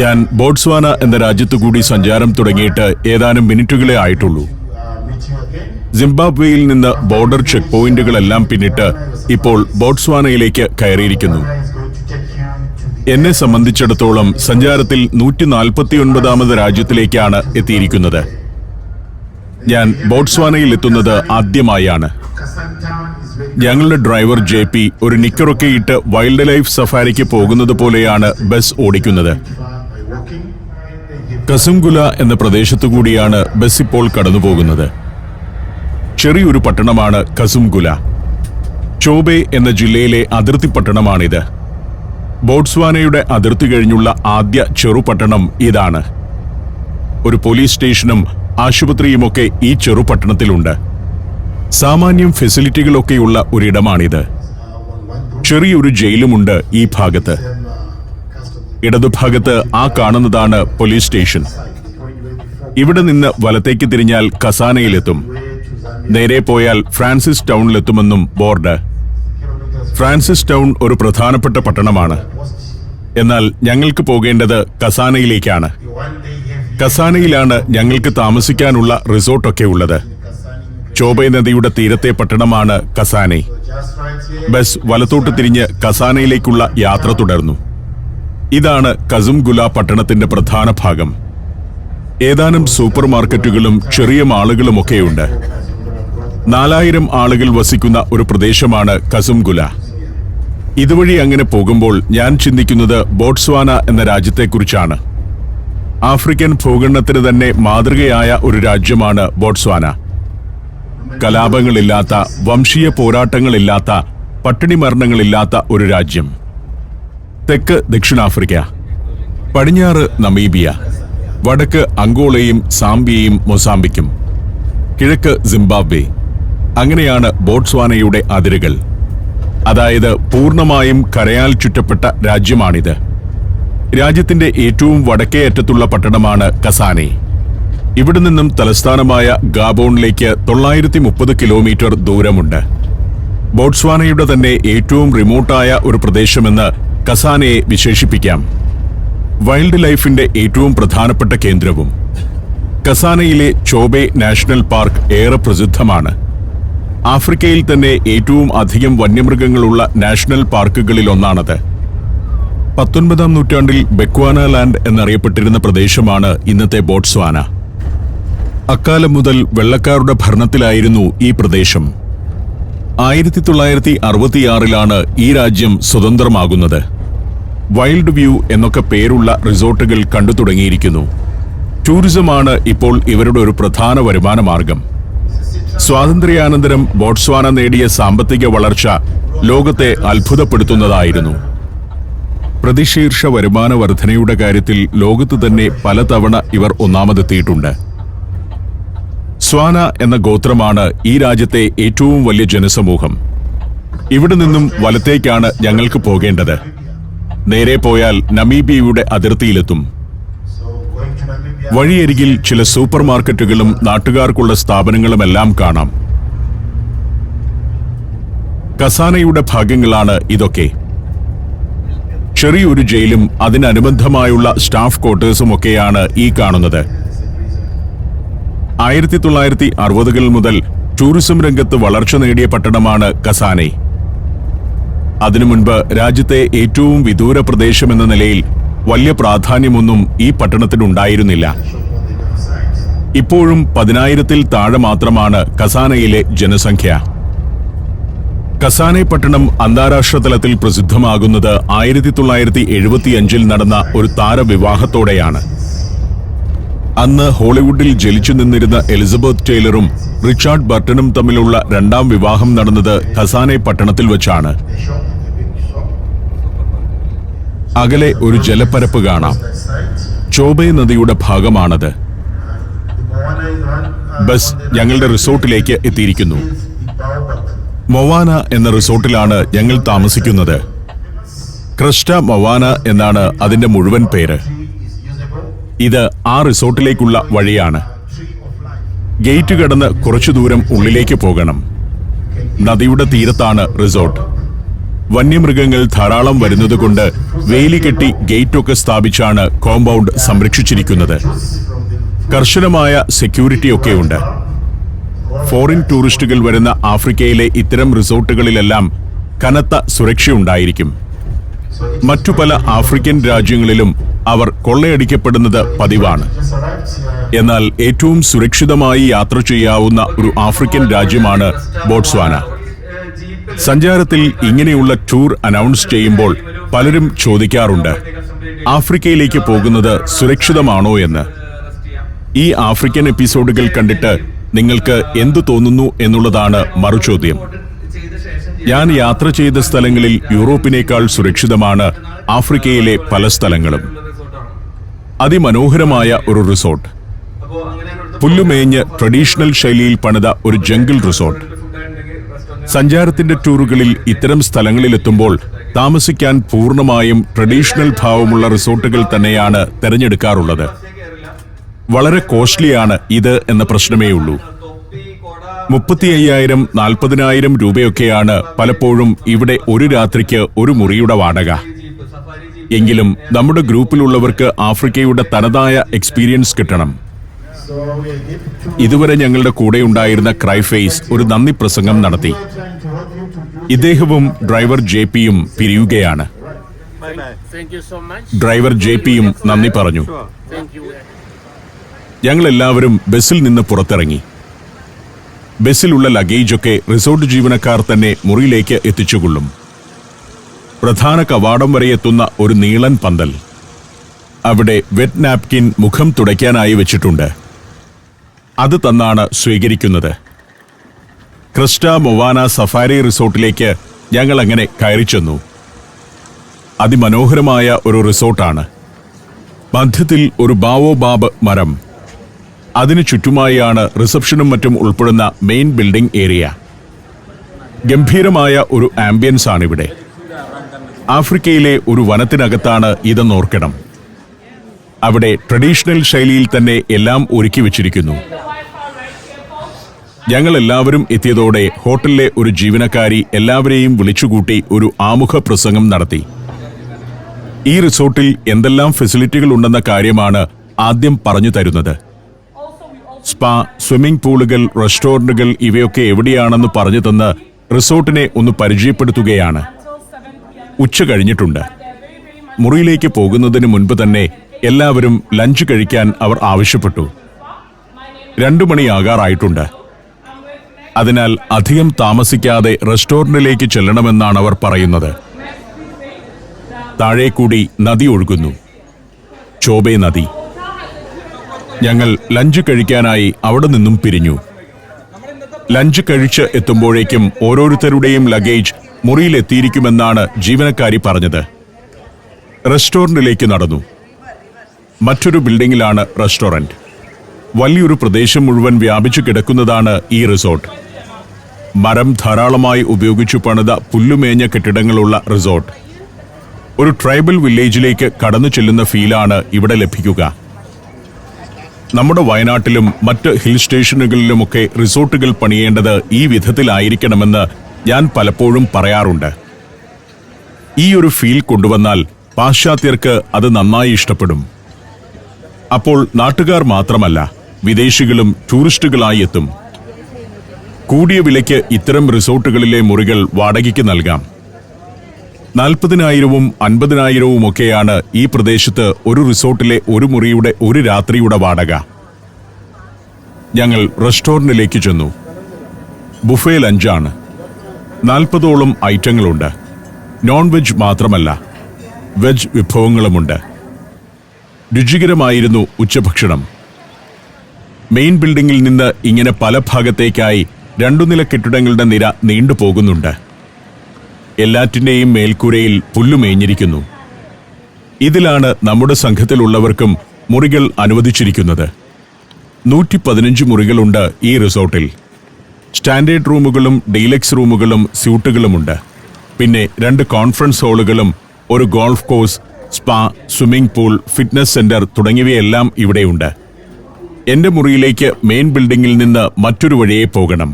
ഞാൻ ബോട്സ്വാന എന്ന രാജ്യത്തുകൂടി സഞ്ചാരം തുടങ്ങിയിട്ട് ഏതാനും മിനിറ്റുകളെ ആയിട്ടുള്ളൂ. സിംബാബ്വേയിൽ നിന്ന് ബോർഡർ ചെക്ക് പോയിന്റുകളെല്ലാം പിന്നിട്ട് ഇപ്പോൾ ബോട്സ്വാനയിലേക്ക് കയറിയിരിക്കുന്നു. എന്നെ സംബന്ധിച്ചിടത്തോളം സഞ്ചാരത്തിൽ 149ാമത് രാജ്യത്തിലേക്കാണ് എത്തിയിരിക്കുന്നത്. ഞാൻ ബോട്സ്വാനയിൽ എത്തുന്നത് ആദ്യമായാണ്. ഞങ്ങളുടെ ഡ്രൈവർ JP ഒരു നിക്കറൊക്കെ ഇട്ട് വൈൽഡ് ലൈഫ് സഫാരിക്ക് പോകുന്നത് പോലെയാണ് ബസ് ഓടിക്കുന്നത്. കസുംഗുല എന്ന പ്രദേശത്തുകൂടിയാണ് ബസ് ഇപ്പോൾ കടന്നുപോകുന്നത്. ചെറിയൊരു പട്ടണമാണ് കസുംഗുല. ചോബെ എന്ന ജില്ലയിലെ അതിർത്തി പട്ടണമാണിത്. ബോട്സ്വാനയുടെ അതിർത്തി കഴിഞ്ഞുള്ള ആദ്യ ചെറുപട്ടണം ഇതാണ്. ഒരു പോലീസ് സ്റ്റേഷനും ആശുപത്രിയുമൊക്കെ ഈ ചെറുപട്ടണത്തിലുണ്ട്. സാമാന്യം ഫെസിലിറ്റികളൊക്കെയുള്ള ഒരിടമാണിത്. ചെറിയൊരു ജയിലുമുണ്ട് ഈ ഭാഗത്ത്. ഇടതുഭാഗത്ത് ആ കാണുന്നതാണ് പോലീസ് സ്റ്റേഷൻ. ഇവിടെ നിന്ന് വലത്തേക്ക് തിരിഞ്ഞാൽ കസാനയിലെത്തും. നേരെ പോയാൽ ഫ്രാൻസിസ് ടൗണിലെത്തുമെന്നും ബോർഡ്. ഫ്രാൻസിസ് ടൗൺ ഒരു പ്രധാനപ്പെട്ട പട്ടണമാണ്. എന്നാൽ ഞങ്ങൾക്ക് പോകേണ്ടത് കസാനയിലേക്കാണ്. കസാനയിലാണ് ഞങ്ങൾക്ക് താമസിക്കാനുള്ള റിസോർട്ടൊക്കെ ഉള്ളത്. ചോബെ നദിയുടെ തീരത്തെ പട്ടണമാണ് കസാനെ. ബസ് വലത്തോട്ട് തിരിഞ്ഞ് കസാനയിലേക്കുള്ള യാത്ര തുടർന്നു. ഇതാണ് കസുംഗുല പട്ടണത്തിന്റെ പ്രധാന ഭാഗം. ഏതാനും സൂപ്പർ മാർക്കറ്റുകളും ചെറിയ മാളുകളുമൊക്കെയുണ്ട്. 4000 ആളുകൾ വസിക്കുന്ന ഒരു പ്രദേശമാണ് കസുംഗുല. ഇതുവഴി അങ്ങനെ പോകുമ്പോൾ ഞാൻ ചിന്തിക്കുന്നത് ബോട്സ്വാന എന്ന രാജ്യത്തെക്കുറിച്ചാണ്. ആഫ്രിക്കൻ ഭൂഖണ്ഡത്തിന് തന്നെ മാതൃകയായ ഒരു രാജ്യമാണ് ബോട്സ്വാന. കലാപങ്ങളില്ലാത്ത, വംശീയ പോരാട്ടങ്ങളില്ലാത്ത, പട്ടിണി മരണങ്ങളില്ലാത്ത ഒരു രാജ്യം. തെക്ക് ദക്ഷിണാഫ്രിക്ക, പടിഞ്ഞാറ് നമീബിയ, വടക്ക് അങ്കോളയും സാംബിയയും മൊസാംബിക്കും, കിഴക്ക് സിംബാബ്വെ. അങ്ങനെയാണ് ബോട്സ്വാനയുടെ അതിരുകൾ. അതായത് പൂർണ്ണമായും കരയാൽ ചുറ്റപ്പെട്ട രാജ്യമാണിത്. രാജ്യത്തിന്റെ ഏറ്റവും വടക്കേ അറ്റത്തുള്ള പട്ടണമാണ് കസാനെ. ഇവിടെ നിന്നും തലസ്ഥാനമായ ഗാബോണിലേക്ക് 930 കിലോമീറ്റർ ദൂരമുണ്ട്. ബോട്സ്വാനയുടെ തന്നെ ഏറ്റവും റിമോട്ടായ ഒരു പ്രദേശമെന്ന് കസാനയെ വിശേഷിപ്പിക്കാം. വൈൽഡ് ലൈഫിന്റെ ഏറ്റവും പ്രധാനപ്പെട്ട കേന്ദ്രവും. കസാനയിലെ ചോബെ നാഷണൽ പാർക്ക് ഏറെ പ്രസിദ്ധമാണ്. ആഫ്രിക്കയിൽ തന്നെ ഏറ്റവും അധികം വന്യമൃഗങ്ങളുള്ള നാഷണൽ പാർക്കുകളിലൊന്നാണത്. 19ാം നൂറ്റാണ്ടിൽ ബെക്വാന ലാൻഡ് എന്നറിയപ്പെട്ടിരുന്ന പ്രദേശമാണ് ഇന്നത്തെ ബോട്സ്വാന. അക്കാലം മുതൽ വെള്ളക്കാരുടെ ഭരണത്തിലായിരുന്നു ഈ പ്രദേശം. 1966 ഈ രാജ്യം സ്വതന്ത്രമാകുന്നത്. വൈൽഡ് വ്യൂ എന്നൊക്കെ പേരുള്ള റിസോർട്ടുകൾ കണ്ടു തുടങ്ങിയിരിക്കുന്നു. ടൂറിസമാണ് ഇപ്പോൾ ഇവരുടെ ഒരു പ്രധാന വരുമാന മാർഗം. സ്വാതന്ത്ര്യാനന്തരം ബോട്സ്വാന നേടിയ സാമ്പത്തിക വളർച്ച ലോകത്തെ അത്ഭുതപ്പെടുത്തുന്നതായിരുന്നു. പ്രതിശീർഷ വരുമാന വർധനയുടെ കാര്യത്തിൽ ലോകത്ത് തന്നെ പലതവണ ഇവർ ഒന്നാമതെത്തിയിട്ടുണ്ട്. സ്വാന എന്ന ഗോത്രമാണ് ഈ രാജ്യത്തെ ഏറ്റവും വലിയ ജനസമൂഹം. ഇവിടെ നിന്നും വലത്തേക്കാണ് ഞങ്ങൾക്ക് പോകേണ്ടത്. നേരെ പോയാൽ നമീബിയയുടെ അതിർത്തിയിലെത്തും. വഴിയരികിൽ ചില സൂപ്പർ മാർക്കറ്റുകളും നാട്ടുകാർക്കുള്ള സ്ഥാപനങ്ങളുമെല്ലാം കാണാം. കസാനയുടെ ഭാഗങ്ങളാണ് ഇതൊക്കെ. ചെറിയൊരു ജയിലും അതിനനുബന്ധമായുള്ള സ്റ്റാഫ് ക്വാർട്ടേഴ്സുമൊക്കെയാണ് ഈ കാണുന്നത്. 1960കൾ മുതൽ ടൂറിസം രംഗത്ത് വളർച്ച നേടിയ പട്ടണമാണ് കസാനെ. അതിനു മുൻപ് രാജ്യത്തെ ഏറ്റവും വിദൂര പ്രദേശമെന്ന നിലയിൽ വലിയ പ്രാധാന്യമൊന്നും ഈ പട്ടണത്തിനുണ്ടായിരുന്നില്ല. ഇപ്പോഴും 10,000-ൽ താഴെ മാത്രമാണ് കസാനയിലെ ജനസംഖ്യ. കസാനെ പട്ടണം അന്താരാഷ്ട്ര തലത്തിൽ പ്രസിദ്ധമാകുന്നത് 1975-ൽ നടന്ന ഒരു താരവിവാഹത്തോടെയാണ്. അന്ന് ഹോളിവുഡിൽ ജനിച്ചു നിന്നിരുന്ന എലിസബത്ത് ടൈലറും റിച്ചാർഡ് ബർട്ടനും തമ്മിലുള്ള രണ്ടാം വിവാഹം നടന്നത് കസാനെ പട്ടണത്തിൽ വെച്ചാണ്. അകലെ ഒരു ജലപ്പരപ്പ് കാണാം. ചോബെ നദിയുടെ ഭാഗമാണത്. ബസ് ഞങ്ങളുടെ റിസോർട്ടിലേക്ക് എത്തിയിരിക്കുന്നു. മൊവാന എന്ന റിസോർട്ടിലാണ് ഞങ്ങൾ താമസിക്കുന്നത്. ക്രസ്റ്റ മൊവാന എന്നാണ് അതിന്റെ മുഴുവൻ പേര്. ഇത് ആ റിസോർട്ടിലേക്കുള്ള വഴിയാണ്. ഗേറ്റ് കടന്ന് കുറച്ചു ദൂരം ഉള്ളിലേക്ക് പോകണം. നദിയുടെ തീരത്താണ് റിസോർട്ട്. വന്യമൃഗങ്ങൾ ധാരാളം വരുന്നതുകൊണ്ട് വേലി കെട്ടി ഗേറ്റൊക്കെ സ്ഥാപിച്ചാണ് കോമ്പൗണ്ട് സംരക്ഷിച്ചിരിക്കുന്നത്. കർശനമായ സെക്യൂരിറ്റിയൊക്കെയുണ്ട്. ഫോറിൻ ടൂറിസ്റ്റുകൾ വരുന്ന ആഫ്രിക്കയിലെ ഇത്തരം റിസോർട്ടുകളിലെല്ലാം കനത്ത സുരക്ഷയുണ്ടായിരിക്കും. മറ്റു പല ആഫ്രിക്കൻ രാജ്യങ്ങളിലും അവർ കൊള്ളയടിക്കപ്പെടുന്നത് പതിവാണ്. എന്നാൽ ഏറ്റവും സുരക്ഷിതമായി യാത്ര ചെയ്യാവുന്ന ഒരു ആഫ്രിക്കൻ രാജ്യമാണ് ബോട്സ്വാന. സഞ്ചാരത്തിൽ ഇങ്ങനെയുള്ള ടൂർ അനൗൺസ് ചെയ്യുമ്പോൾ പലരും ചോദിക്കാറുണ്ട്, ആഫ്രിക്കയിലേക്ക് പോകുന്നത് സുരക്ഷിതമാണോ എന്ന്. ഈ ആഫ്രിക്കൻ എപ്പിസോഡുകൾ കണ്ടിട്ട് നിങ്ങൾക്ക് എന്തു തോന്നുന്നു എന്നുള്ളതാണ് മറുചോദ്യം. ഞാൻ യാത്ര ചെയ്ത സ്ഥലങ്ങളിൽ യൂറോപ്പിനേക്കാൾ സുരക്ഷിതമാണ് ആഫ്രിക്കയിലെ പല സ്ഥലങ്ങളും. അതിമനോഹരമായ ഒരു റിസോർട്ട്, പുല്ലുമേഞ്ഞ് ട്രഡീഷണൽ ശൈലിയിൽ പണിത ഒരു ജംഗിൾ റിസോർട്ട്. സഞ്ചാരത്തിന്റെ ടൂറുകളിൽ ഇത്തരം സ്ഥലങ്ങളിലെത്തുമ്പോൾ താമസിക്കാൻ പൂർണ്ണമായും ട്രഡീഷണൽ ഭാവമുള്ള റിസോർട്ടുകൾ തന്നെയാണ് തിരഞ്ഞെടുക്കാറുള്ളത്. വളരെ കോസ്റ്റ്ലിയാണ് ഇത് എന്ന പ്രശ്നമേ ഉള്ളൂ. 35,000-40,000 രൂപയൊക്കെയാണ് പലപ്പോഴും ഇവിടെ ഒരു രാത്രിക്ക് ഒരു മുറിയുടെ വാടക. എങ്കിലും നമ്മുടെ ഗ്രൂപ്പിലുള്ളവർക്ക് ആഫ്രിക്കയുടെ തനതായ എക്സ്പീരിയൻസ് കിട്ടണം. ഇതുവരെ ഞങ്ങളുടെ കൂടെയുണ്ടായിരുന്ന ക്രൈഫേസ് ഒരു നന്ദി പ്രസംഗം നടത്തി. ഇദ്ദേഹവും ഡ്രൈവർ JPയും പിരിയുകയാണ്. ഡ്രൈവർ JPയും നന്ദി പറഞ്ഞു. ഞങ്ങളെല്ലാവരും ബസ്സിൽ നിന്ന് പുറത്തിറങ്ങി. ബസ്സിലുള്ള ലഗേജൊക്കെ റിസോർട്ട് ജീവനക്കാർ തന്നെ മുറിയിലേക്ക് എത്തിച്ചുകൊള്ളും. പ്രധാന കവാടം വരെ എത്തുന്ന ഒരു നീളൻ പന്തൽ. അവിടെ വെറ്റ് നാപ്കിൻ മുഖം തുടയ്ക്കാനായി വെച്ചിട്ടുണ്ട്. അത് തന്നാണ് സ്വീകരിക്കുന്നത്. ക്രിസ്റ്റ മൊവാന സഫാരി റിസോർട്ടിലേക്ക് ഞങ്ങൾ അങ്ങനെ കയറി ചെന്നു. അതിമനോഹരമായ ഒരു റിസോർട്ടാണ്. മധ്യത്തിൽ ഒരു ബാവോബാബ് മരം. അതിനു ചുറ്റുമായാണ് റിസപ്ഷനും മറ്റും ഉൾപ്പെടുന്ന മെയിൻ ബിൽഡിംഗ് ഏരിയ. ഗംഭീരമായ ഒരു ആംബിയൻസ് ആണിവിടെ. ആഫ്രിക്കയിലെ ഒരു വനത്തിനകത്താണ് ഇതെന്നോർക്കണം. അവിടെ ട്രഡീഷണൽ ശൈലിയിൽ തന്നെ എല്ലാം ഒരുക്കി വെച്ചിരിക്കുന്നു. ഞങ്ങൾ എല്ലാവരും എത്തിയതോടെ ഹോട്ടലിലെ ഒരു ജീവനക്കാരി എല്ലാവരെയും വിളിച്ചുകൂട്ടി ഒരു ആമുഖ പ്രസംഗം നടത്തി. ഈ റിസോർട്ടിൽ എന്തെല്ലാം ഫെസിലിറ്റികൾ ഉണ്ടെന്ന കാര്യമാണ് ആദ്യം പറഞ്ഞു തരുന്നത്. സ്പാ, സ്വിമ്മിംഗ് പൂളുകൾ, റെസ്റ്റോറന്റുകൾ ഇവയൊക്കെ എവിടെയാണെന്ന് പറഞ്ഞു തന്ന് റിസോർട്ടിനെ ഒന്ന് പരിചയപ്പെടുത്തുകയാണ്. ഉച്ച കഴിഞ്ഞിട്ടുണ്ട്. മുറിയിലേക്ക് പോകുന്നതിന് മുൻപ് തന്നെ എല്ലാവരും ലഞ്ച് കഴിക്കാൻ അവർ ആവശ്യപ്പെട്ടു. 2 മണിയാകാറായിട്ടുണ്ട്. അതിനാൽ അധികം താമസിക്കാതെ റെസ്റ്റോറന്റിലേക്ക് ചെല്ലണമെന്നാണ് അവർ പറയുന്നത്. താഴേക്കൂടി നദി ഒഴുകുന്നു, ചോബേ നദി. ഞങ്ങൾ ലഞ്ച് കഴിക്കാനായി അവിടെ നിന്നും പിരിഞ്ഞു. ലഞ്ച് കഴിച്ച് എത്തുമ്പോഴേക്കും ഓരോരുത്തരുടെയും ലഗേജ് മുറിയിലെത്തിയിരിക്കുമെന്നാണ് ജീവനക്കാരി പറഞ്ഞത്. റെസ്റ്റോറന്റിലേക്ക് നടന്നു. മറ്റൊരു ബിൽഡിംഗിലാണ് റെസ്റ്റോറന്റ്. വലിയൊരു പ്രദേശം മുഴുവൻ വ്യാപിച്ചു കിടക്കുന്നതാണ് ഈ റിസോർട്ട്. മരം ധാരാളമായി ഉപയോഗിച്ചു പണിത പുല്ലുമേഞ്ഞ കെട്ടിടങ്ങളുള്ള റിസോർട്ട്. ഒരു ട്രൈബൽ വില്ലേജിലേക്ക് കടന്നു ചെല്ലുന്ന ഫീലാണ് ഇവിടെ ലഭിക്കുക. നമ്മുടെ വയനാട്ടിലും മറ്റ് ഹിൽ സ്റ്റേഷനുകളിലുമൊക്കെ റിസോർട്ടുകൾ പണിയേണ്ടത് ഈ വിധത്തിലായിരിക്കണമെന്ന് ഞാൻ പലപ്പോഴും പറയാറുണ്ട്. ഈ ഒരു ഫീൽ കൊണ്ടുവന്നാൽ പാശ്ചാത്യർക്ക് അത് നന്നായി ഇഷ്ടപ്പെടും. അപ്പോൾ നാട്ടുകാർ മാത്രമല്ല, വിദേശികളും ടൂറിസ്റ്റുകളായി എത്തും. കൂടിയ വിലയ്ക്ക് ഇത്തരം റിസോർട്ടുകളിലെ മുറികൾ വാടകയ്ക്ക് നൽകാം. 40,000-ഉം 50,000-ഉം ഒക്കെയാണ് ഈ പ്രദേശത്ത് ഒരു റിസോർട്ടിലെ ഒരു മുറിയുടെ ഒരു രാത്രിയുടെ വാടക. ഞങ്ങൾ റെസ്റ്റോറന്റിലേക്ക് ചെന്നു. ബുഫേ ലഞ്ചാണ്. 40ഓളം ഐറ്റങ്ങളുണ്ട്. നോൺ വെജ് മാത്രമല്ല, വെജ് വിഭവങ്ങളുമുണ്ട്. രുചികരമായിരുന്നു ഉച്ചഭക്ഷണം. മെയിൻ ബിൽഡിംഗിൽ നിന്ന് ഇങ്ങനെ പല ഭാഗത്തേക്കായി 2 നില കെട്ടിടങ്ങളുടെ നിര നീണ്ടുപോകുന്നുണ്ട്. എല്ലാറ്റിൻ്റെയും മേൽക്കൂരയിൽ പുല്ലുമേഞ്ഞിരിക്കുന്നു. ഇതിലാണ് നമ്മുടെ സംഘത്തിലുള്ളവർക്കും മുറികൾ അനുവദിച്ചിരിക്കുന്നത്. 115 മുറികളുണ്ട് ഈ റിസോർട്ടിൽ. സ്റ്റാൻഡേർഡ് റൂമുകളും ഡീലക്സ് റൂമുകളും സ്യൂട്ടുകളുമുണ്ട്. പിന്നെ 2 കോൺഫറൻസ് ഹാളുകളും ഒരു golf course, spa, swimming pool, fitness centre തുടങ്ങിയവയെല്ലാം ഇവിടെയുണ്ട്. എന്റെ മുറിയിലേക്ക് മെയിൻ ബിൽഡിംഗിൽ നിന്ന് മറ്റൊരു വഴിയെ പോകണം.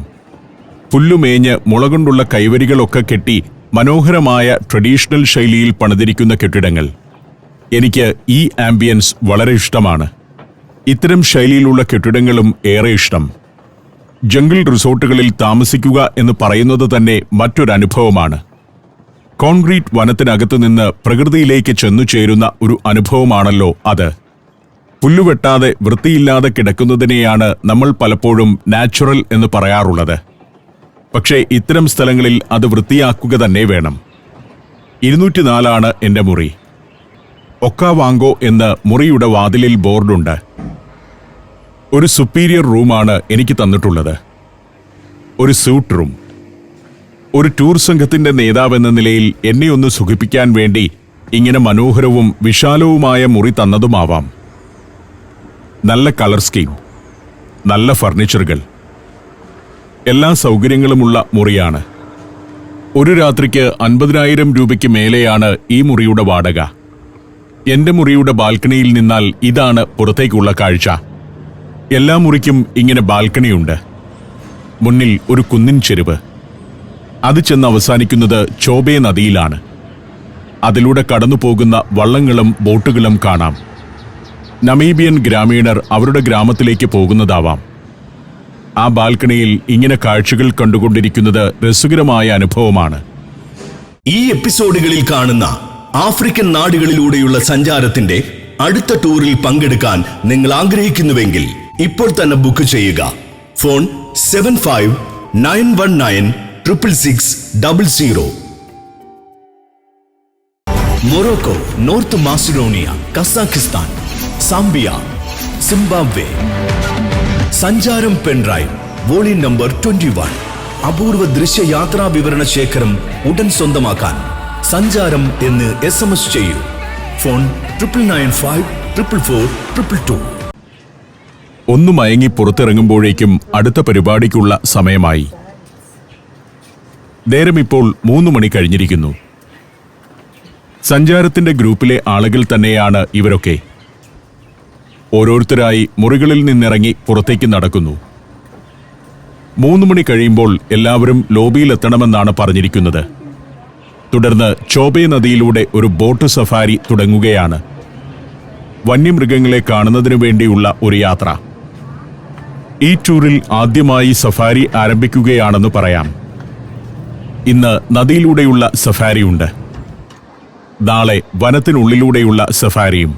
പുല്ലുമേഞ്ഞ് മുളകൊണ്ടുള്ള കൈവരികളൊക്കെ കെട്ടി മനോഹരമായ ട്രഡീഷണൽ ശൈലിയിൽ പണിതിരിക്കുന്ന കെട്ടിടങ്ങൾ. എനിക്ക് ഈ ആംബിയൻസ് വളരെ ഇഷ്ടമാണ്. ഇത്തരം ശൈലിയിലുള്ള കെട്ടിടങ്ങളും ഏറെ ഇഷ്ടം. ജംഗിൾ റിസോർട്ടുകളിൽ താമസിക്കുക എന്ന് പറയുന്നത് തന്നെ മറ്റൊരനുഭവമാണ്. കോൺക്രീറ്റ് വനത്തിനകത്തു നിന്ന് പ്രകൃതിയിലേക്ക് ചെന്നു ചേരുന്ന ഒരു അനുഭവമാണല്ലോ അത്. പുല്ലുവെട്ടാതെ വൃത്തിയില്ലാതെ കിടക്കുന്നതിനെയാണ് നമ്മൾ പലപ്പോഴും നാച്ചുറൽ എന്ന് പറയാറുള്ളത്. പക്ഷേ ഇത്തരം സ്ഥലങ്ങളിൽ അത് വൃത്തിയാക്കുക തന്നെ വേണം. 204 എൻ്റെ മുറി. ഒക്കാവാങ്കോ എന്ന് മുറിയുടെ വാതിലിൽ ബോർഡുണ്ട്. ഒരു സുപ്പീരിയർ റൂമാണ് എനിക്ക് തന്നിട്ടുള്ളത്. ഒരു സ്യൂട്ട് റൂം. ഒരു ടൂർ സംഘത്തിന്റെ നേതാവെന്ന നിലയിൽ എന്നെ ഒന്ന് സുഖിപ്പിക്കാൻ വേണ്ടി ഇങ്ങനെ മനോഹരവും വിശാലവുമായ മുറി തന്നതുമാവാം. നല്ല കളർ സ്കീം, നല്ല ഫർണിച്ചറുകൾ, എല്ലാ സൗകര്യങ്ങളുമുള്ള മുറിയാണ്. ഒരു രാത്രിക്ക് 50,000 രൂപയ്ക്ക് മേലെയാണ് ഈ മുറിയുടെ വാടക. എന്റെ മുറിയുടെ ബാൽക്കണിയിൽ നിന്നാൽ ഇതാണ് പുറത്തേക്കുള്ള കാഴ്ച. എല്ലാ മുറിക്കും ഇങ്ങനെ ബാൽക്കണിയുണ്ട്. മുന്നിൽ ഒരു കുന്നിൻ ചെരുവ്. അത് ചെന്ന് അവസാനിക്കുന്നത് ചോബേ നദിയിലാണ്. അതിലൂടെ കടന്നുപോകുന്ന വള്ളങ്ങളും ബോട്ടുകളും കാണാം. നമീബിയൻ ഗ്രാമീണർ അവരുടെ ഗ്രാമത്തിലേക്ക് പോകുന്നതാവാം. ആ ബാൽക്കണിയിൽ ഇങ്ങനെ കാഴ്ചകൾ കണ്ടുകൊണ്ടിരിക്കുന്നത് രസകരമായ അനുഭവമാണ്. ഈ എപ്പിസോഡുകളിൽ കാണുന്ന ആഫ്രിക്കൻ നാടുകളിലൂടെയുള്ള സഞ്ചാരത്തിന്റെ അടുത്ത ടൂറിൽ പങ്കെടുക്കാൻ നിങ്ങൾ ആഗ്രഹിക്കുന്നുവെങ്കിൽ ഇപ്പോൾ തന്നെ ബുക്ക് ചെയ്യുക. Phone 7591966600. Morocco, north Macedonia, Kazakhstan, Zambia, Zimbabwe. സഞ്ചാരം പെൻഡ്രൈവ് വോളിയം നമ്പർ 21. അപൂർവ ദൃശ്യയാത്രാ വിവരണ ശേഖരം ഉടൻ സ്വന്തമാക്കാൻ സഞ്ചാരം എന്ന് SMS ചെയ്യൂ. ഫോൺ 9995444222. ഒന്ന് മയങ്ങി പുറത്തിറങ്ങുമ്പോഴേക്കും അടുത്ത പരിപാടിക്കുള്ള സമയമായി. നേരം ഇപ്പോൾ 3 മണി കഴിഞ്ഞിരിക്കുന്നു. സഞ്ചാരത്തിന്റെ ഗ്രൂപ്പിലെ ആളുകൾ തന്നെയാണ് ഇവരൊക്കെ. ഓരോരുത്തരായി മുറികളിൽ നിന്നിറങ്ങി പുറത്തേക്ക് നടക്കുന്നു. 3 മണി കഴിയുമ്പോൾ എല്ലാവരും ലോബിയിലെത്തണമെന്നാണ് പറഞ്ഞിരിക്കുന്നത്. തുടർന്ന് ചോബേ നദിയിലൂടെ ഒരു ബോട്ട് സഫാരി തുടങ്ങുകയാണ്. വന്യമൃഗങ്ങളെ കാണുന്നതിനു വേണ്ടിയുള്ള ഒരു യാത്ര. ഈ ടൂറിൽ ആദ്യമായി സഫാരി ആരംഭിക്കുകയാണെന്ന് പറയാം. ഇന്ന് നദിയിലൂടെയുള്ള സഫാരിയുണ്ട്. നാളെ വനത്തിനുള്ളിലൂടെയുള്ള സഫാരിയും.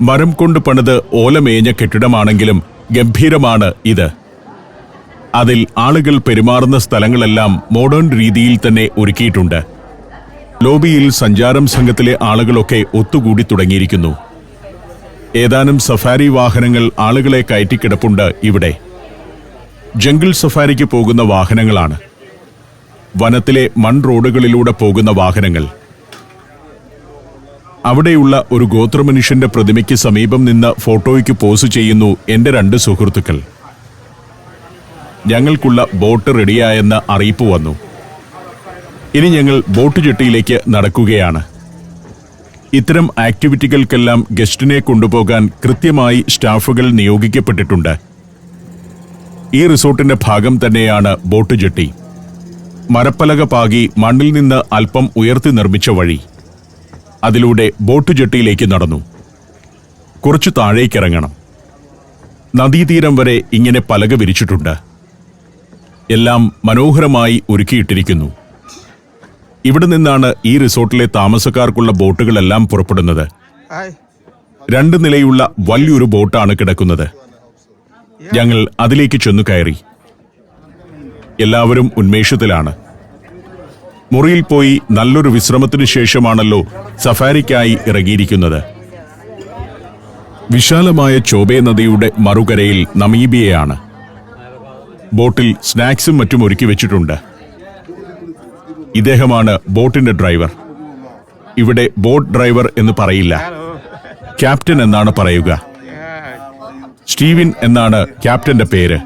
മരം കൊണ്ട് പണിത് ഓലമേഞ്ഞ കെട്ടിടമാണെങ്കിലും ഗംഭീരമാണ് ഇത്. അതിൽ ആളുകൾ പെരുമാറുന്ന സ്ഥലങ്ങളെല്ലാം മോഡേൺ രീതിയിൽ തന്നെ ഒരുക്കിയിട്ടുണ്ട്. ലോബിയിൽ സഞ്ചാരം സംഘത്തിലെ ആളുകളൊക്കെ ഒത്തുകൂടി തുടങ്ങിയിരിക്കുന്നു. ഏതാനും സഫാരി വാഹനങ്ങൾ ആളുകളെ കയറ്റിക്കിടപ്പുണ്ട് ഇവിടെ. ജംഗിൾ സഫാരിക്ക് പോകുന്ന വാഹനങ്ങളാണ്. വനത്തിലെ മൺ റോഡുകളിലൂടെ പോകുന്ന വാഹനങ്ങൾ. അവിടെയുള്ള ഒരു ഗോത്രമനുഷ്യന്റെ പ്രതിമയ്ക്ക് സമീപം നിന്ന് ഫോട്ടോയ്ക്ക് പോസ് ചെയ്യുന്നു എൻ്റെ 2 സുഹൃത്തുക്കൾ. ഞങ്ങൾക്കുള്ള ബോട്ട് റെഡിയായെന്ന അറിയിപ്പ് വന്നു. ഇനി ഞങ്ങൾ ബോട്ട് ജെട്ടിയിലേക്ക് നടക്കുകയാണ്. ഇത്തരം ആക്ടിവിറ്റികൾക്കെല്ലാം ഗസ്റ്റിനെ കൊണ്ടുപോകാൻ കൃത്യമായി സ്റ്റാഫുകൾ നിയോഗിക്കപ്പെട്ടിട്ടുണ്ട്. ഈ റിസോർട്ടിന്റെ ഭാഗം തന്നെയാണ് ബോട്ട് ജെട്ടി. മരപ്പലക പാകി മണ്ണിൽ നിന്ന് അല്പം ഉയർത്തി നിർമ്മിച്ച വഴി. അതിലൂടെ ബോട്ട് ജെട്ടിയിലേക്ക് നടന്നു. കുറച്ചു താഴേക്കിറങ്ങണം. നദീതീരം വരെ ഇങ്ങനെ പലക വിരിച്ചിട്ടുണ്ട്. എല്ലാം മനോഹരമായി ഒരുക്കിയിട്ടിരിക്കുന്നു. ഇവിടെ നിന്നാണ് ഈ റിസോർട്ടിലെ താമസക്കാർക്കുള്ള ബോട്ടുകളെല്ലാം പുറപ്പെടുന്നത്. 2 നിലയുള്ള വലിയൊരു ബോട്ടാണ് കിടക്കുന്നത്. ഞങ്ങൾ അതിലേക്ക് ചെന്നു കയറി. എല്ലാവരും ഉന്മേഷത്തിലാണ്. മുറിയിൽ പോയി നല്ലൊരു വിശ്രമത്തിനു ശേഷമാണല്ലോ സഫാരിക്കായി ഇറങ്ങിയിരിക്കുന്നത്. വിശാലമായ ചോബേ നദിയുടെ മറുകരയിൽ നമീബിയയാണ്. ബോട്ടിൽ സ്നാക്സും മറ്റും ഒരുക്കി വെച്ചിട്ടുണ്ട്. ഇദ്ദേഹമാണ് ബോട്ടിന്റെ ഡ്രൈവർ. ഇവിടെ ബോട്ട് ഡ്രൈവർ എന്ന് പറയില്ല, ക്യാപ്റ്റൻ എന്നാണ് പറയുക. സ്റ്റീവിൻ എന്നാണ് ക്യാപ്റ്റന്റെ പേര്.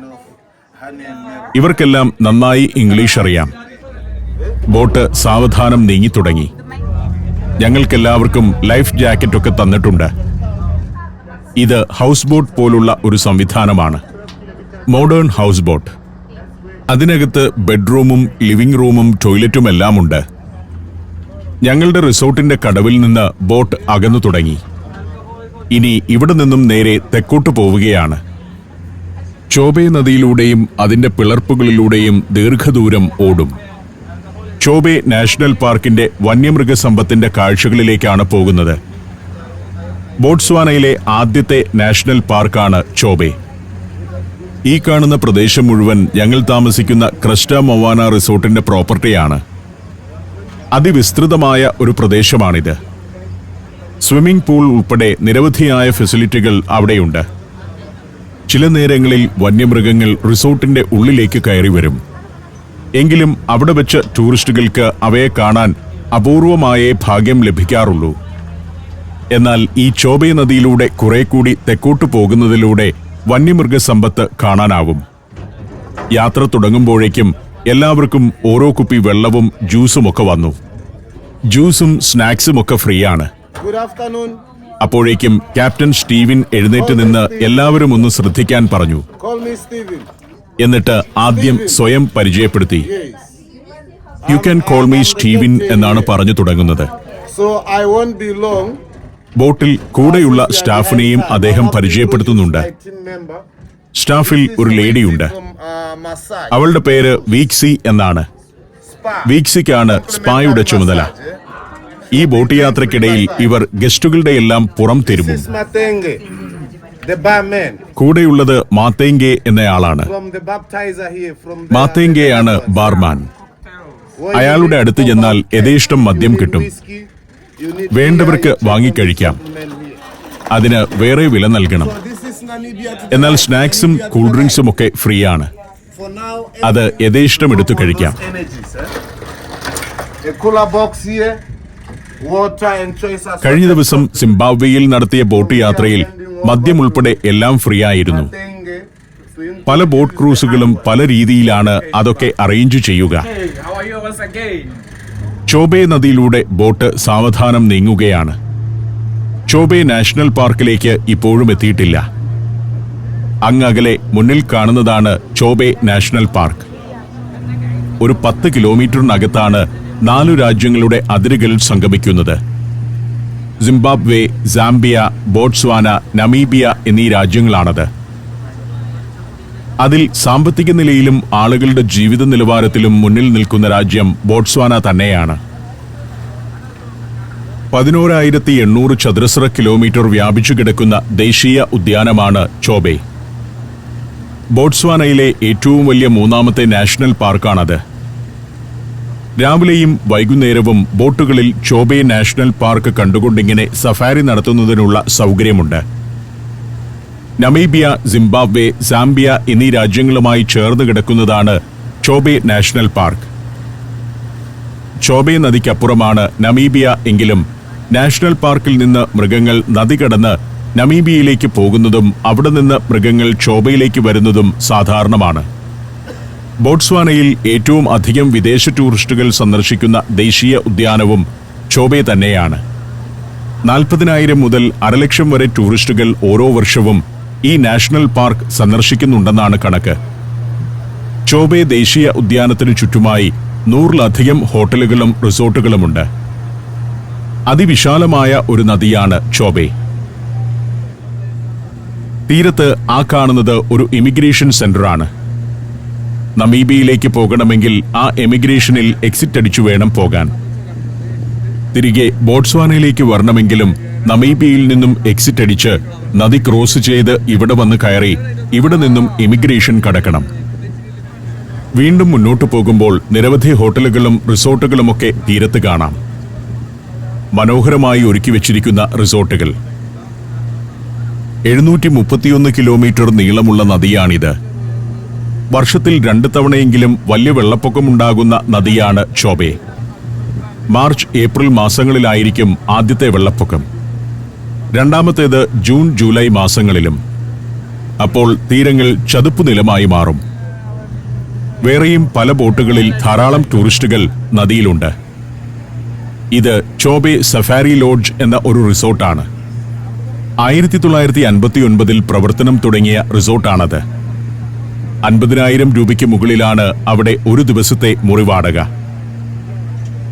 ഇവർക്കെല്ലാം നന്നായി ഇംഗ്ലീഷ് അറിയാം. ബോട്ട് സാവധാനം നീങ്ങിത്തുടങ്ങി. ഞങ്ങൾക്കെല്ലാവർക്കും ലൈഫ് ജാക്കറ്റൊക്കെ തന്നിട്ടുണ്ട്. ഇത് ഹൗസ് ബോട്ട് പോലുള്ള ഒരു സംവിധാനമാണ്. Modern house boat. അതിനകത്ത് ബെഡ്റൂമും ലിവിംഗ് റൂമും ടോയ്ലറ്റും എല്ലാം ഉണ്ട്. ഞങ്ങളുടെ റിസോർട്ടിന്റെ കടവിൽ നിന്ന് ബോട്ട് അകന്നു തുടങ്ങി. ഇനി ഇവിടെ നിന്നും നേരെ തെക്കോട്ട് പോവുകയാണ്. ചോബെ നദിയിലൂടെയും അതിന്റെ പിളർപ്പുകളിലൂടെയും ദീർഘദൂരം ഓടും. ചോബെ നാഷണൽ പാർക്കിന്റെ വന്യമൃഗസമ്പത്തിന്റെ കാഴ്ചകളിലേക്കാണ് പോകുന്നത്. ബോട്സ്വാനയിലെ ആദ്യത്തെ നാഷണൽ പാർക്കാണ് ചോബെ. ഈ കാണുന്ന പ്രദേശം മുഴുവൻ ഞങ്ങൾ താമസിക്കുന്ന ക്രസ്റ്റ മൊവാന റിസോർട്ടിന്റെ പ്രോപ്പർട്ടിയാണ്. അതിവിസ്തൃതമായ ഒരു പ്രദേശമാണിത്. സ്വിമ്മിംഗ് പൂൾ ഉൾപ്പെടെ നിരവധിയായ ഫെസിലിറ്റികൾ അവിടെയുണ്ട്. ചില നേരങ്ങളിൽ വന്യമൃഗങ്ങൾ റിസോർട്ടിന്റെ ഉള്ളിലേക്ക് കയറി വരും. എങ്കിലും അവിടെ വെച്ച് ടൂറിസ്റ്റുകൾക്ക് അവയെ കാണാൻ അപൂർവമായേ ഭാഗ്യം ലഭിക്കാറുള്ളൂ. എന്നാൽ ഈ ചോബെ നദിയിലൂടെ കുറെ കൂടി തെക്കോട്ട് പോകുന്നതിലൂടെ വന്യമൃഗസമ്പത്ത് കാണാനാവും. യാത്ര തുടങ്ങുമ്പോഴേക്കും എല്ലാവർക്കും ഓരോ കുപ്പി വെള്ളവും ജ്യൂസുമൊക്കെ വന്നു. ജ്യൂസും സ്നാക്സുമൊക്കെ ഫ്രീ ആണ്. അപ്പോഴേക്കും ക്യാപ്റ്റൻ സ്റ്റീവിൻ എഴുന്നേറ്റ് നിന്ന് എല്ലാവരും ഒന്ന് ശ്രദ്ധിക്കാൻ പറഞ്ഞു. എന്നിട്ട് ആദ്യം സ്വയം പരിചയപ്പെടുത്തി. You can call me Steven എന്നാണ് പറഞ്ഞു തുടങ്ങുന്നത്. ബോട്ടിൽ കൂടെയുള്ള സ്റ്റാഫിനെയും അദ്ദേഹം പരിചയപ്പെടുത്തുന്നുണ്ട്. സ്റ്റാഫിൽ ഒരു ലേഡിയുണ്ട്. അവളുടെ പേര് വീക്സി എന്നാണ്. വീക്സിക്കാണ് സ്പായുടെ ചുമതല. ഈ ബോട്ട് യാത്രക്കിടയിൽ ഇവർ ഗസ്റ്റുകളുടെ എല്ലാം പുറം തിരുമും. കൂടെയുള്ളത് മാത്തേങ്കെ എന്നയാളാണ്. മാത്തേങ്കെയാണ് ബാർമാൻ. അയാളുടെ അടുത്ത് ചെന്നാൽ യഥേഷ്ടം മദ്യം കിട്ടും. വേണ്ടവർക്ക് വാങ്ങിക്കഴിക്കാം. അതിന് വേറെ വില നൽകണം. എന്നാൽ സ്നാക്സും കൂൾ ഡ്രിങ്ക്സും ഒക്കെ ഫ്രീ ആണ്. അത് യഥേഷ്ടം എടുത്തു കഴിക്കാം. കഴിഞ്ഞ ദിവസം സിംബാബ്വേയിൽ നടത്തിയ ബോട്ട് യാത്രയിൽ മദ്യം ഉൾപ്പെടെ എല്ലാം ഫ്രീ ആയിരുന്നു. പല ബോട്ട് ക്രൂസുകളും പല രീതിയിലാണ് അതൊക്കെ അറേഞ്ച് ചെയ്യുക. ചോബെ നദിയിലൂടെ ബോട്ട് സാവധാനം നീങ്ങുകയാണ്. ചോബെ നാഷണൽ പാർക്കിലേക്ക് ഇപ്പോഴും എത്തിയിട്ടില്ല. അങ്ങകലെ മുന്നിൽ കാണുന്നതാണ് ചോബെ നാഷണൽ പാർക്ക്. ഒരു 10 കിലോമീറ്ററിനകത്താണ് 4 രാജ്യങ്ങളുടെ അതിരുകൾ സംഗമിക്കുന്നത്. സിംബാബ്വെ, സാംബിയ, ബോട്സ്വാന, നമീബിയ എന്നീ രാജ്യങ്ങളാണത്. അതിൽ സാമ്പത്തിക നിലയിലും ആളുകളുടെ ജീവിത നിലവാരത്തിലും മുന്നിൽ നിൽക്കുന്ന രാജ്യം ബോട്സ്വാന തന്നെയാണ്. 11,800 ചതുരശ്ര കിലോമീറ്റർ വ്യാപിച്ചു കിടക്കുന്ന ദേശീയ ഉദ്യാനമാണ് ചോബെ. ബോട്സ്വാനയിലെ ഏറ്റവും വലിയ 3ാമത്തെ നാഷണൽ പാർക്കാണത്. രാവിലെയും വൈകുന്നേരവും ബോട്ടുകളിൽ ചോബെ നാഷണൽ പാർക്ക് കണ്ടുകൊണ്ടിങ്ങനെ സഫാരി നടത്തുന്നതിനുള്ള സൗകര്യമുണ്ട്. നമീബിയ, സിംബാബ്വെ, സാംബിയ എന്നീ രാജ്യങ്ങളുമായി ചേർന്ന് കിടക്കുന്നതാണ് ചോബെ നാഷണൽ പാർക്ക്. ചോബെ നദിക്കപ്പുറമാണ് നമീബിയ എങ്കിലും നാഷണൽ പാർക്കിൽ നിന്ന് മൃഗങ്ങൾ നദി കടന്ന് നമീബിയയിലേക്ക് പോകുന്നതും അവിടെ നിന്ന് മൃഗങ്ങൾ ചോബയിലേക്ക് വരുന്നതും സാധാരണമാണ്. ബോട്സ്വാനയിൽ ഏറ്റവും അധികം വിദേശ ടൂറിസ്റ്റുകൾ സന്ദർശിക്കുന്ന ദേശീയ ഉദ്യാനവും ചോബെ തന്നെയാണ്. 40,000 മുതൽ 1,00,000 വരെ ടൂറിസ്റ്റുകൾ ഓരോ വർഷവും ഈ നാഷണൽ പാർക്ക് സന്ദർശിക്കുന്നുണ്ടെന്നാണ് കണക്ക്. ചോബെ ദേശീയ ഉദ്യാനത്തിനു ചുറ്റുമായി 100-ലധികം ഹോട്ടലുകളും റിസോർട്ടുകളുമുണ്ട്. അതിവിശാലമായ ഒരു നദിയാണ് ചോബെ. തീരത്ത് ആ കാണുന്നത് ഒരു ഇമിഗ്രേഷൻ സെന്ററാണ്. നമീബിയയിലേക്ക് പോകണമെങ്കിൽ ആ എമിഗ്രേഷനിൽ എക്സിറ്റ് അടിച്ചു വേണം പോകാൻ. തിരികെ ബോട്സ്വാനയിലേക്ക് വരണമെങ്കിലും നമീബിയയിൽ നിന്നും എക്സിറ്റ് അടിച്ച് നദി ക്രോസ് ചെയ്ത് ഇവിടെ വന്ന് കയറി ഇവിടെ നിന്നും ഇമിഗ്രേഷൻ കടക്കണം. വീണ്ടും മുന്നോട്ട് പോകുമ്പോൾ നിരവധി ഹോട്ടലുകളും റിസോർട്ടുകളുമൊക്കെ തീരത്ത് കാണാം. മനോഹരമായി ഒരുക്കി വെച്ചിരിക്കുന്ന റിസോർട്ടുകൾ. 731 കിലോമീറ്റർ നീളമുള്ള നദിയാണിത്. വർഷത്തിൽ 2 തവണയെങ്കിലും വലിയ വെള്ളപ്പൊക്കമുണ്ടാകുന്ന നദിയാണ് ചോബെ. മാർച്ച്, ഏപ്രിൽ മാസങ്ങളിലായിരിക്കും ആദ്യത്തെ വെള്ളപ്പൊക്കം. രണ്ടാമത്തേത് ജൂൺ, ജൂലൈ മാസങ്ങളിലും. അപ്പോൾ തീരങ്ങൾ ചതുപ്പ് നിലമായി മാറും. വേറെയും പല ബോട്ടുകളിൽ ധാരാളം ടൂറിസ്റ്റുകൾ നദിയിലുണ്ട്. ഇത് ചോബെ സഫാരി ലോഡ്ജ് എന്ന ഒരു റിസോർട്ടാണ്. 1959 പ്രവർത്തനം തുടങ്ങിയ റിസോർട്ടാണത്. 50,000 രൂപയ്ക്ക് മുകളിലാണ് അവിടെ ഒരു ദിവസത്തെ മുറി വാടക.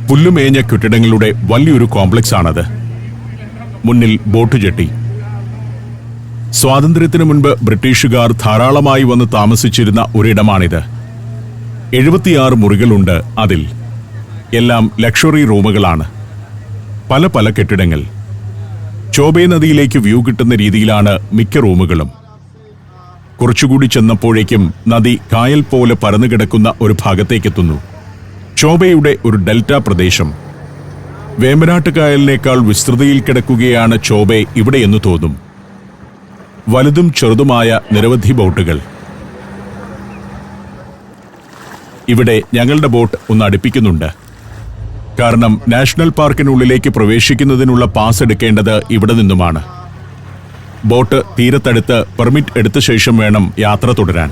പുല്ലുമേഞ്ഞ കെട്ടിടങ്ങളുടെ വലിയൊരു കോംപ്ലക്സ് ആണത്. മുന്നിൽ ബോട്ട് ജെട്ടി. സ്വാതന്ത്ര്യത്തിനു മുൻപ് ബ്രിട്ടീഷുകാർ ധാരാളമായി വന്ന് താമസിച്ചിരുന്ന ഒരിടമാണിത്. 76 മുറികളുണ്ട് അതിൽ. എല്ലാം ലക്ഷറി റൂമുകളാണ്. പല പല കെട്ടിടങ്ങൾ. ചോബേ നദിയിലേക്ക് വ്യൂ കിട്ടുന്ന രീതിയിലാണ് മിക്ക റൂമുകളും. കുറച്ചുകൂടി ചെന്നപ്പോഴേക്കും നദി കായൽ പോലെ പരന്നുകിടക്കുന്ന ഒരു ഭാഗത്തേക്കെത്തുന്നു. ചോബയുടെ ഒരു ഡെൽറ്റ പ്രദേശം. വേമ്പനാട്ട് കായലിനേക്കാൾ വിസ്തൃതിയിൽ കിടക്കുകയാണ് ചോബെ ഇവിടെയെന്ന് തോന്നും. വലുതും ചെറുതുമായ നിരവധി ബോട്ടുകൾ. ഇവിടെ ഞങ്ങളുടെ ബോട്ട് ഒന്ന് അടുപ്പിക്കുന്നുണ്ട്. കാരണം നാഷണൽ പാർക്കിനുള്ളിലേക്ക് പ്രവേശിക്കുന്നതിനുള്ള പാസ് എടുക്കേണ്ടത് ഇവിടെ നിന്നുമാണ്. ബോട്ട് തീരത്തടുത്ത് പെർമിറ്റ് എടുത്ത ശേഷം വേണം യാത്ര തുടരാൻ.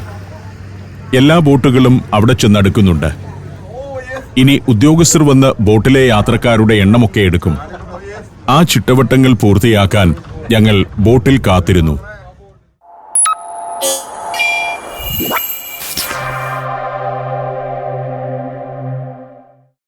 എല്ലാ ബോട്ടുകളും അവിടെ ചെന്നടുക്കുന്നുണ്ട്. ഇനി ഉദ്യോഗസ്ഥർ വന്ന് ബോട്ടിലെ യാത്രക്കാരുടെ എണ്ണമൊക്കെ എടുക്കും. ആ ചിട്ടവട്ടങ്ങൾ പൂർത്തിയാക്കാൻ ഞങ്ങൾ ബോട്ടിൽ കാത്തിരുന്നു.